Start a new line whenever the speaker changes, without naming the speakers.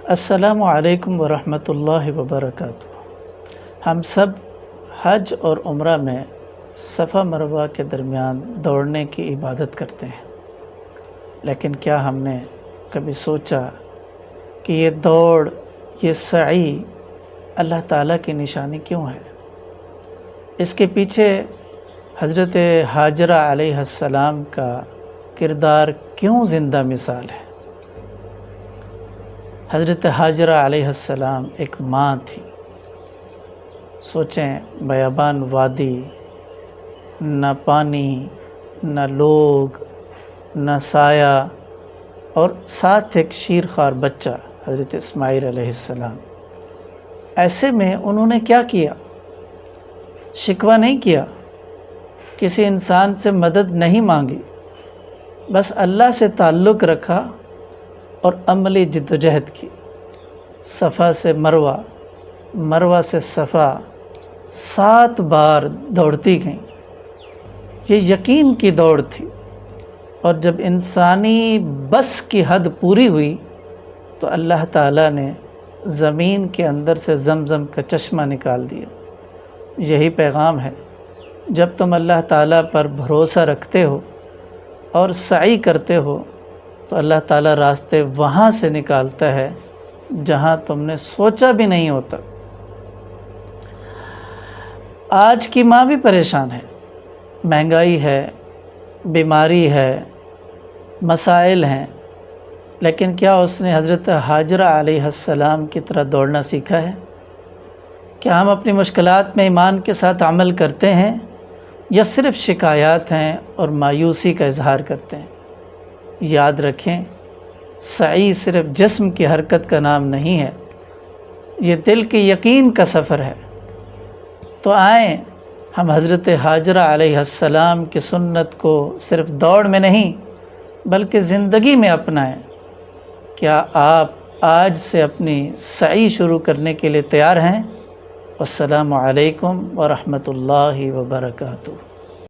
السلام علیکم ورحمۃ اللہ وبرکاتہ۔ ہم سب حج اور عمرہ میں صفا مروہ کے درمیان دوڑنے کی عبادت کرتے ہیں، لیکن کیا ہم نے کبھی سوچا کہ یہ دوڑ، یہ سعی اللہ تعالیٰ کی نشانی کیوں ہے؟ اس کے پیچھے حضرت ہاجرہ علیہ السلام کا کردار کیوں زندہ مثال ہے؟ حضرت ہاجرہ علیہ السلام ایک ماں تھی۔ سوچیں، بیابان وادی، نہ پانی، نہ لوگ، نہ سایہ، اور ساتھ ایک شیرخوار بچہ حضرت اسماعیل علیہ السلام۔ ایسے میں انہوں نے کیا کیا؟ شکوہ نہیں کیا، کسی انسان سے مدد نہیں مانگی، بس اللہ سے تعلق رکھا اور عملی جدوجہد کی۔ صفا سے مروہ، مروہ سے صفا 7 بار دوڑتی گئیں۔ یہ یقین کی دوڑ تھی، اور جب انسانی بس کی حد پوری ہوئی تو اللہ تعالیٰ نے زمین کے اندر سے زمزم کا چشمہ نکال دیا۔ یہی پیغام ہے، جب تم اللہ تعالیٰ پر بھروسہ رکھتے ہو اور سعی کرتے ہو تو اللہ تعالیٰ راستے وہاں سے نکالتا ہے جہاں تم نے سوچا بھی نہیں ہوتا۔ آج کی ماں بھی پریشان ہے، مہنگائی ہے، بیماری ہے، مسائل ہیں، لیکن کیا اس نے حضرت ہاجرہ علیہ السلام کی طرح دوڑنا سیکھا ہے؟ کیا ہم اپنی مشکلات میں ایمان کے ساتھ عمل کرتے ہیں، یا صرف شکایات ہیں اور مایوسی کا اظہار کرتے ہیں؟ یاد رکھیں، سعی صرف جسم کی حرکت کا نام نہیں ہے، یہ دل کے یقین کا سفر ہے۔ تو آئیں ہم حضرت ہاجرہ علیہ السلام کی سنت کو صرف دوڑ میں نہیں بلکہ زندگی میں اپنائیں۔ کیا آپ آج سے اپنی سعی شروع کرنے کے لیے تیار ہیں؟ السلام علیکم ورحمۃ اللہ وبرکاتہ۔